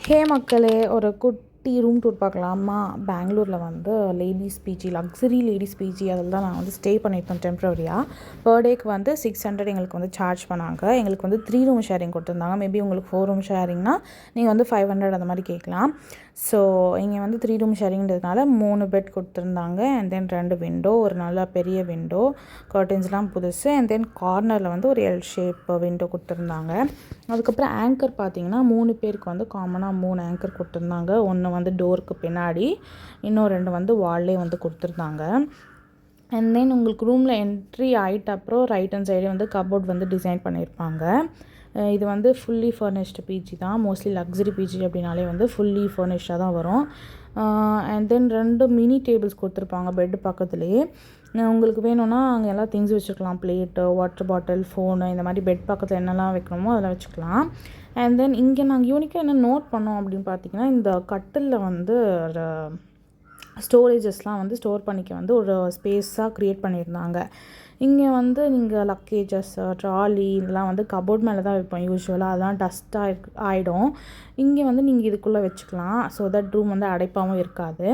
ஹே மக்களே, ஒரு குட்டி ரூம் டூர் பார்க்கலாமா? பெங்களூரில் வந்து ladies PG, luxury ladies PG, அதில் தான் நான் வந்து ஸ்டே பண்ணியிருந்தோம் டெம்ப்ரவரியாக. பர் டேக்கு வந்து 600 எங்களுக்கு வந்து சார்ஜ் பண்ணாங்க. எங்களுக்கு வந்து 3 ரூம் ஷேரிங் கொடுத்துருந்தாங்க. மேபி உங்களுக்கு 4 ரூம் ஷேரிங்னா நீங்கள் வந்து 500 அந்த மாதிரி கேட்கலாம். ஸோ இங்கே வந்து 3 ரூம் ஷேரிங்கிறதுனால 3 பெட் கொடுத்துருந்தாங்க. அண்ட் தென் 2 விண்டோ, ஒரு நல்ல பெரிய விண்டோ, கர்டன்ஸ்லாம் புதுசு. அண்ட் தென் கார்னரில் வந்து ஒரு எல் ஷேப் விண்டோ கொடுத்துருந்தாங்க. அதுக்கப்புறம் ஆங்கர் பார்த்தீங்கன்னா 3 பேருக்கு வந்து காமனாக 3 ஆங்கர் கொடுத்துருந்தாங்க. ஒன்று வந்து டோருக்கு பின்னாடி, இன்னும் 2 வந்து வால்லே வந்து கொடுத்துருந்தாங்க. அண்ட் தென் உங்களுக்கு ரூமில் என்ட்ரி ஆகிட்ட அப்புறம் ரைட் ஹேண்ட் சைடே வந்து கபோர்ட் வந்து டிசைன் பண்ணியிருப்பாங்க. இது வந்து ஃபுல்லி ஃபர்னிஷ்டு பிஜி தான். மோஸ்ட்லி லக்ஸரி பிஜி அப்படின்னாலே வந்து ஃபுல்லி ஃபர்னிஷ்டாக தான் வரும். அண்ட் தென் 2 மினி டேபிள்ஸ் கொடுத்துருப்பாங்க பெட்டு பக்கத்துலேயே. உங்களுக்கு வேணும்னா அங்கே எல்லாம் திங்ஸ் வச்சுக்கலாம். பிளேட்டு, வாட்டர் பாட்டில், ஃபோனு, இந்த மாதிரி பெட் பக்கத்தில் என்னெல்லாம் வைக்கணுமோ அதெல்லாம் வச்சுக்கலாம். அண்ட் தென் இங்கே நாங்கள் யூனிக்காக என்ன நோட் பண்ணோம் அப்படின்னு பார்த்தீங்கன்னா, இந்த கட்டிலில் வந்து ஸ்டோரேஜஸ்லாம் வந்து ஸ்டோர் பண்ணிக்க வந்து ஒரு ஸ்பேஸாக க்ரியேட் பண்ணியிருந்தாங்க. இங்கே வந்து நீங்கள் லக்கேஜஸ், ட்ராலி இதெல்லாம் வந்து கபோர்ட் மேலே தான் வைப்போம் யூஸ்வலாக. அதெல்லாம் டஸ்ட்டாக ஆகிடும். இங்கே வந்து நீங்கள் இதுக்குள்ளே வச்சுக்கலாம். ஸோ தட் ரூம் வந்து அடைப்பாகவும் இருக்காது.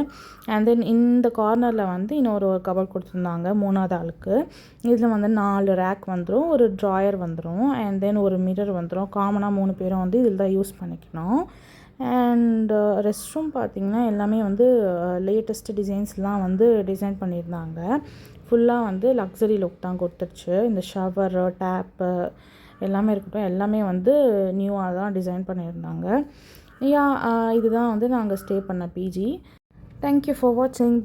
அண்ட் தென் இந்த கார்னரில் வந்து இன்னொரு கபோர்ட் கொடுத்துருந்தாங்க 3வது ஆளுக்கு. இதில் வந்து 4 ரேக் வந்துடும், ஒரு ட்ராயர் வந்துடும், அண்ட் தென் ஒரு மிரர் வந்துடும். காமனாக 3 பேரும் வந்து இதில் தான் யூஸ் பண்ணிக்கணும். அண்ட் ரெஸ்ட் ரூம் பார்த்திங்கன்னா எல்லாமே வந்து லேட்டஸ்ட் டிசைன்ஸ்லாம் வந்து டிசைன் பண்ணியிருந்தாங்க. ஃபுல்லாக வந்து லக்ஸரி லுக் தான் கொடுத்துருச்சு. இந்த ஷவரு, டேப்பு எல்லாமே இருக்கட்டும், எல்லாமே வந்து நியூவாக தான் டிசைன் பண்ணியிருந்தாங்க. இதுதான் வந்து நாங்கள் ஸ்டே பண்ண பிஜி. தேங்க்யூ ஃபார் வாட்சிங்.